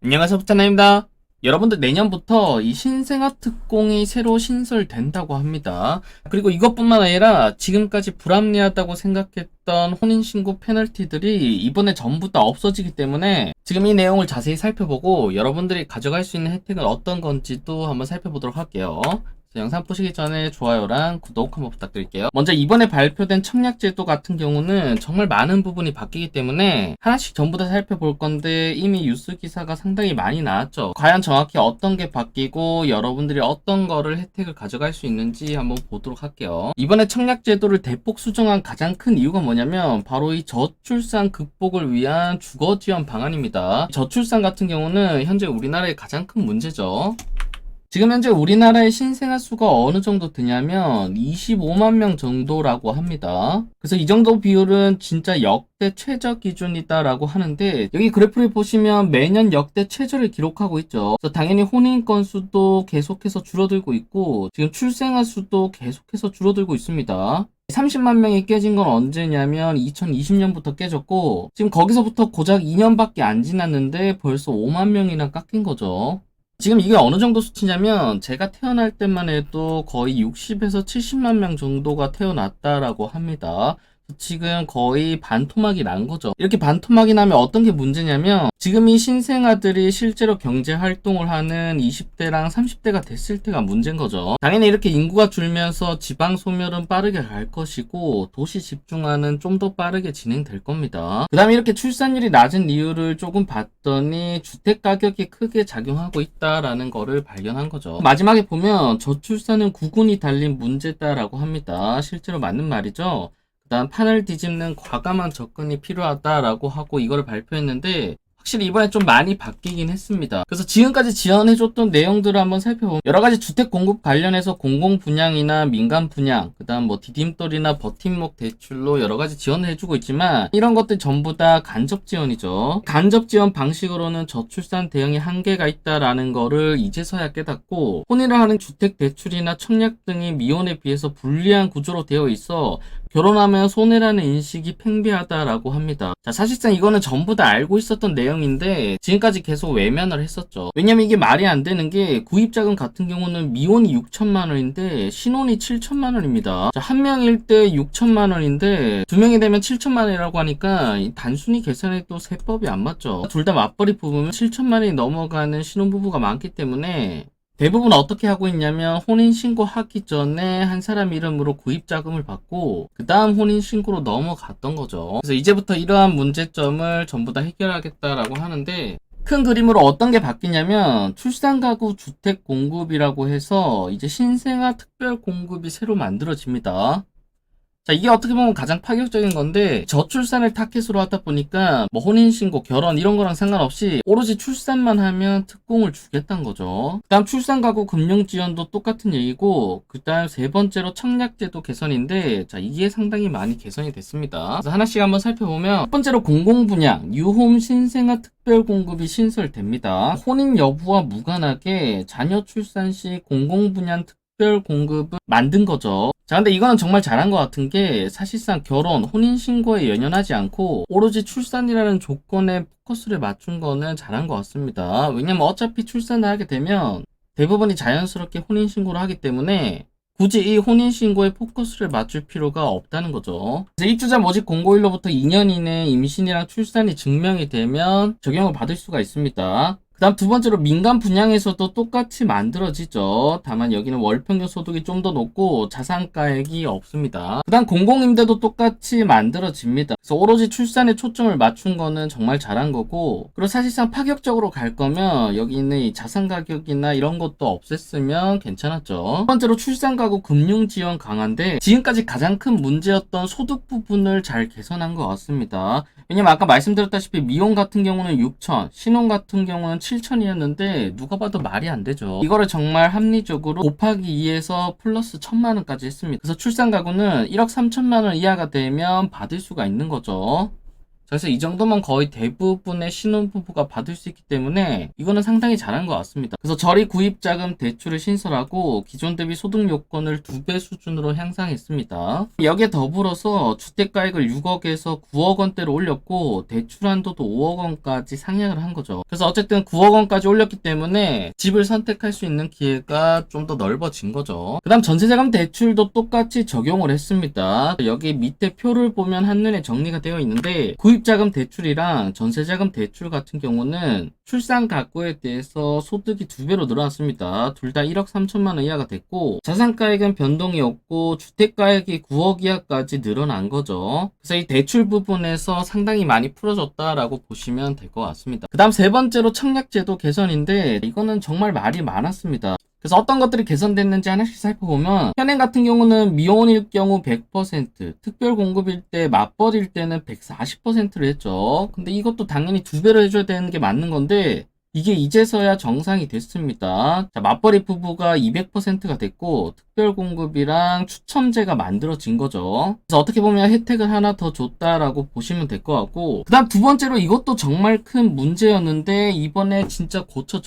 안녕하세요, 부타나입니다. 여러분들 내년부터 이 신생아 특공이 새로 신설된다고 합니다. 그리고 이것뿐만 아니라 지금까지 불합리하다고 생각했던 혼인신고 페널티들이 이번에 전부 다 없어지기 때문에 지금 이 내용을 자세히 살펴보고 여러분들이 가져갈 수 있는 혜택은 어떤 건지도 한번 살펴보도록 할게요. 영상 보시기 전에 좋아요랑 구독 한번 부탁드릴게요. 먼저 이번에 발표된 청약제도 같은 경우는 정말 많은 부분이 바뀌기 때문에 하나씩 전부 다 살펴볼 건데 이미 뉴스 기사가 상당히 많이 나왔죠. 과연 정확히 어떤 게 바뀌고 여러분들이 어떤 거를 혜택을 가져갈 수 있는지 한번 보도록 할게요. 이번에 청약제도를 대폭 수정한 가장 큰 이유가 뭐냐면 바로 이 저출산 극복을 위한 주거지원 방안입니다. 저출산 같은 경우는 현재 우리나라의 가장 큰 문제죠. 지금 현재 우리나라의 신생아 수가 어느 정도 되냐면 25만 명 정도라고 합니다. 그래서 이 정도 비율은 진짜 역대 최저 기준이다라고 하는데 여기 그래프를 보시면 매년 역대 최저를 기록하고 있죠. 그래서 당연히 혼인 건수도 계속해서 줄어들고 있고 지금 출생아 수도 계속해서 줄어들고 있습니다. 30만 명이 깨진 건 언제냐면 2020년부터 깨졌고 지금 거기서부터 고작 2년밖에 안 지났는데 벌써 5만 명이나 깎인 거죠. 지금 이게 어느 정도 수치냐면 제가 태어날 때만 해도 거의 60에서 70만 명 정도가 태어났다라고 합니다. 지금 거의 반토막이 난 거죠. 이렇게 반토막이 나면 어떤 게 문제냐면 지금 이 신생아들이 실제로 경제 활동을 하는 20대랑 30대가 됐을 때가 문제인 거죠. 당연히 이렇게 인구가 줄면서 지방 소멸은 빠르게 갈 것이고 도시 집중화는 좀 더 빠르게 진행될 겁니다. 그 다음에 이렇게 출산율이 낮은 이유를 조금 봤더니 주택 가격이 크게 작용하고 있다라는 거를 발견한 거죠. 마지막에 보면 저출산은 구군이 달린 문제다라고 합니다. 실제로 맞는 말이죠. 일단 판을 뒤집는 과감한 접근이 필요하다라고 하고 이거를 발표했는데 확실히 이번에 좀 많이 바뀌긴 했습니다. 그래서 지금까지 지원해줬던 내용들을 한번 살펴보면 여러가지 주택 공급 관련해서 공공 분양이나 민간 분양 그 다음 뭐 디딤돌이나 버팀목 대출로 여러가지 지원을 해주고 있지만 이런 것들 전부 다 간접 지원이죠. 간접 지원 방식으로는 저출산 대응에 한계가 있다라는 거를 이제서야 깨닫고 혼인을 하는 주택 대출이나 청약 등이 미혼에 비해서 불리한 구조로 되어 있어 결혼하면 손해라는 인식이 팽배하다라고 합니다. 자, 사실상 이거는 전부 다 알고 있었던 내용인데 지금까지 계속 외면을 했었죠. 왜냐면 이게 말이 안 되는 게 구입자금 같은 경우는 미혼이 6천만 원인데 신혼이 7천만 원입니다. 자, 한 명일 때 6천만 원인데 두 명이 되면 7천만 원이라고 하니까 단순히 계산해도 세법이 안 맞죠. 둘 다 맞벌이 부부면 7천만 원이 넘어가는 신혼부부가 많기 때문에 대부분 어떻게 하고 있냐면 혼인신고 하기 전에 한 사람 이름으로 구입자금을 받고 그 다음 혼인신고로 넘어갔던 거죠. 그래서 이제부터 이러한 문제점을 전부 다 해결하겠다라고 하는데 큰 그림으로 어떤 게 바뀌냐면 출산가구 주택 공급이라고 해서 이제 신생아 특별 공급이 새로 만들어집니다. 자, 이게 어떻게 보면 가장 파격적인 건데 저출산을 타겟으로 하다 보니까 뭐 혼인신고, 결혼 이런 거랑 상관없이 오로지 출산만 하면 특공을 주겠다는 거죠. 그 다음 출산가구 금융지원도 똑같은 얘기고 그 다음 세 번째로 청약제도 개선인데 자, 이게 상당히 많이 개선이 됐습니다. 그래서 하나씩 한번 살펴보면 첫 번째로 공공분양, 뉴홈 신생아 특별공급이 신설됩니다. 혼인 여부와 무관하게 자녀 출산 시 공공분양 특별 공급을 만든 거죠. 자, 근데 이거는 정말 잘한 것 같은 게 사실상 결혼, 혼인신고에 연연하지 않고 오로지 출산이라는 조건에 포커스를 맞춘 거는 잘한 것 같습니다. 왜냐면 어차피 출산을 하게 되면 대부분이 자연스럽게 혼인신고를 하기 때문에 굳이 이 혼인신고에 포커스를 맞출 필요가 없다는 거죠. 그래서 입주자 모집 공고일로부터 2년 이내에 임신이랑 출산이 증명이 되면 적용을 받을 수가 있습니다. 그 다음 두 번째로 민간 분양에서도 똑같이 만들어지죠. 다만 여기는 월평균 소득이 좀 더 높고 자산가액이 없습니다. 그 다음 공공임대도 똑같이 만들어집니다. 그래서 오로지 출산에 초점을 맞춘 거는 정말 잘한 거고 그리고 사실상 파격적으로 갈 거면 여기 있는 이 자산가격이나 이런 것도 없앴으면 괜찮았죠. 두 번째로 출산가구 금융지원 강화인데 지금까지 가장 큰 문제였던 소득 부분을 잘 개선한 것 같습니다. 왜냐면 아까 말씀드렸다시피 미혼 같은 경우는 6천, 신혼 같은 경우는 7천이었는데 누가 봐도 말이 안 되죠. 이거를 정말 합리적으로 곱하기 2에서 플러스 1천만 원까지 했습니다. 그래서 출산 가구는 1억 3천만 원 이하가 되면 받을 수가 있는 거죠. 그래서 이 정도면 거의 대부분의 신혼부부가 받을 수 있기 때문에 이거는 상당히 잘한 것 같습니다. 그래서 저리 구입자금 대출을 신설하고 기존 대비 소득 요건을 2배 수준으로 향상했습니다. 여기에 더불어서 주택가액을 6억에서 9억 원대로 올렸고 대출 한도도 5억 원까지 상향을 한 거죠. 그래서 어쨌든 9억 원까지 올렸기 때문에 집을 선택할 수 있는 기회가 좀 더 넓어진 거죠. 그 다음 전세자금 대출도 똑같이 적용을 했습니다. 여기 밑에 표를 보면 한눈에 정리가 되어 있는데 구입자금 대출이랑 전세자금 대출 같은 경우는 출산 가구에 대해서 소득이 2배로 늘어났습니다. 둘 다 1억 3천만 원 이하가 됐고 자산가액은 변동이 없고 주택가액이 9억 이하까지 늘어난 거죠. 그래서 이 대출 부분에서 상당히 많이 풀어줬다라고 보시면 될 것 같습니다. 그 다음 세 번째로 청약제도 개선인데 이거는 정말 말이 많았습니다. 그래서 어떤 것들이 개선됐는지 하나씩 살펴보면 현행 같은 경우는 미혼일 경우 100%, 특별 공급일 때 맞벌이일 때는 140%를 했죠. 근데 이것도 당연히 2배로 해줘야 되는 게 맞는 건데 이게 이제서야 정상이 됐습니다. 자, 맞벌이 부부가 200%가 됐고 특별 공급이랑 추첨제가 만들어진 거죠. 그래서 어떻게 보면 혜택을 하나 더 줬다라고 보시면 될 것 같고 그 다음 두 번째로 이것도 정말 큰 문제였는데 이번에 진짜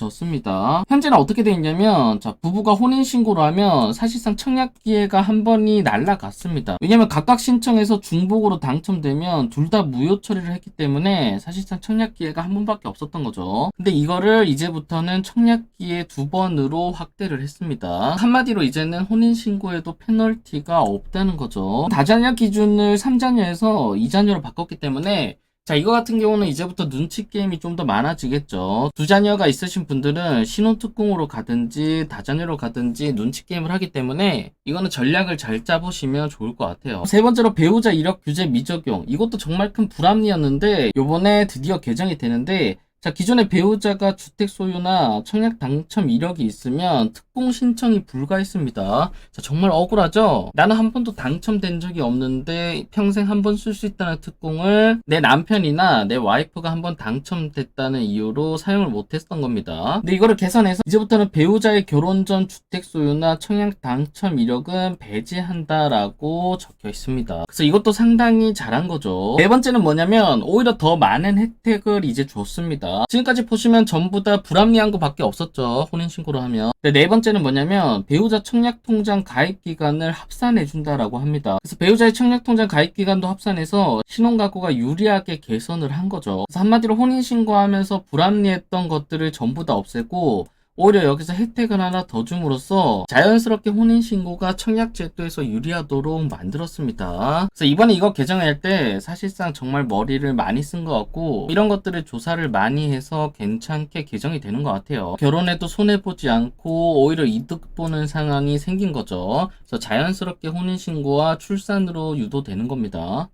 고쳐졌습니다. 현재는 어떻게 되어 있냐면 자, 부부가 혼인신고를 하면 사실상 청약 기회가 한 번이 날라갔습니다. 왜냐면 각각 신청해서 중복으로 당첨되면 둘 다 무효 처리를 했기 때문에 사실상 청약 기회가 한 번밖에 없었던 거죠. 근데 이거를 이제부터는 청약 기회 2번으로 확대를 했습니다. 한마디로 이제는 혼인신고에도 페널티가 없다는 거죠. 다자녀 기준을 3자녀에서 2자녀로 바꿨기 때문에 자, 이거 같은 경우는 이제부터 눈치 게임이 좀 더 많아지겠죠. 2자녀가 있으신 분들은 신혼특공으로 가든지 다자녀로 가든지 눈치 게임을 하기 때문에 이거는 전략을 잘 짜보시면 좋을 것 같아요. 세 번째로 배우자 이력 규제 미적용. 이것도 정말 큰 불합리였는데 요번에 드디어 개정이 되는데 자, 기존에 배우자가 주택 소유나 청약 당첨 이력이 있으면 특공 신청이 불가했습니다. 자, 정말 억울하죠? 나는 한 번도 당첨된 적이 없는데 평생 한 번 쓸 수 있다는 특공을 내 남편이나 내 와이프가 한 번 당첨됐다는 이유로 사용을 못했던 겁니다. 근데 이거를 개선해서 이제부터는 배우자의 결혼 전 주택 소유나 청약 당첨 이력은 배제한다라고 적혀 있습니다. 그래서 이것도 상당히 잘한 거죠. 네 번째는 뭐냐면 오히려 더 많은 혜택을 이제 줬습니다. 지금까지 보시면 전부 다 불합리한 거밖에 없었죠. 혼인신고를 하면. 근데 네 번째는 뭐냐면 배우자 청약통장 가입기간을 합산해준다라고 합니다. 그래서 배우자의 청약통장 가입기간도 합산해서 신혼가구가 유리하게 개선을 한 거죠. 그래서 한마디로 혼인신고하면서 불합리했던 것들을 전부 다 없애고 오히려 여기서 혜택을 하나 더 줌으로써 자연스럽게 혼인신고가 청약제도에서 유리하도록 만들었습니다. 그래서 이번에 이거 개정할 때 사실상 정말 머리를 많이 쓴 것 같고 이런 것들을 조사를 많이 해서 괜찮게 개정이 되는 것 같아요. 결혼해도 손해보지 않고 오히려 이득 보는 상황이 생긴 거죠. 그래서 자연스럽게 혼인신고와 출산으로 유도되는 겁니다.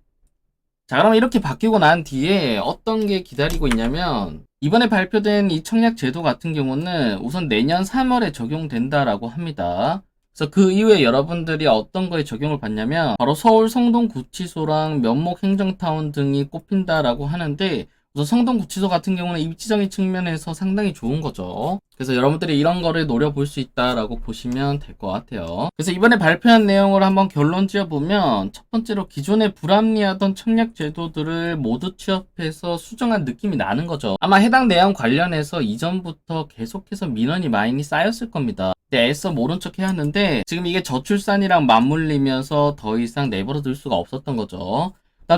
자, 그럼 이렇게 바뀌고 난 뒤에 어떤 게 기다리고 있냐면 이번에 발표된 이 청약 제도 같은 경우는 우선 내년 3월에 적용된다라고 합니다. 그래서 그 이후에 여러분들이 어떤 거에 적용을 받냐면 바로 서울 성동구치소랑 면목행정타운 등이 꼽힌다라고 하는데 우선 성동구치소 같은 경우는 입지적인 측면에서 상당히 좋은 거죠. 그래서 여러분들이 이런 거를 노려볼 수 있다라고 보시면 될 것 같아요. 그래서 이번에 발표한 내용을 한번 결론 지어보면 첫 번째로 기존에 불합리하던 청약 제도들을 모두 취합해서 수정한 느낌이 나는 거죠. 아마 해당 내용 관련해서 이전부터 계속해서 민원이 많이 쌓였을 겁니다. 근데 애써 모른 척 해왔는데 지금 이게 저출산이랑 맞물리면서 더 이상 내버려 둘 수가 없었던 거죠.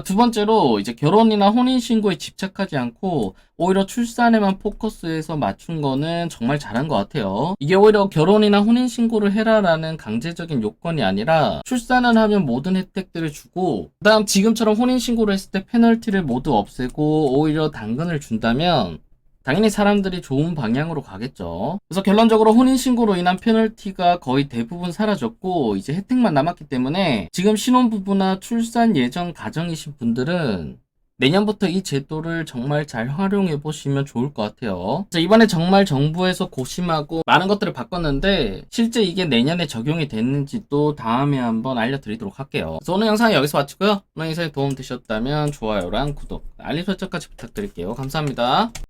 두 번째로 이제 결혼이나 혼인신고에 집착하지 않고 오히려 출산에만 포커스해서 맞춘 거는 정말 잘한 것 같아요. 이게 오히려 결혼이나 혼인신고를 해라라는 강제적인 요건이 아니라 출산을 하면 모든 혜택들을 주고 그 다음 지금처럼 혼인신고를 했을 때 페널티를 모두 없애고 오히려 당근을 준다면 당연히 사람들이 좋은 방향으로 가겠죠. 그래서 결론적으로 혼인신고로 인한 페널티가 거의 대부분 사라졌고 이제 혜택만 남았기 때문에 지금 신혼부부나 출산 예정 가정이신 분들은 내년부터 이 제도를 정말 잘 활용해 보시면 좋을 것 같아요. 그래서 이번에 정말 정부에서 고심하고 많은 것들을 바꿨는데 실제 이게 내년에 적용이 됐는지도 다음에 한번 알려드리도록 할게요. 그래서 오늘 영상은 여기서 마치고요. 오늘 영상이 도움 되셨다면 좋아요랑 구독, 알림 설정까지 부탁드릴게요. 감사합니다.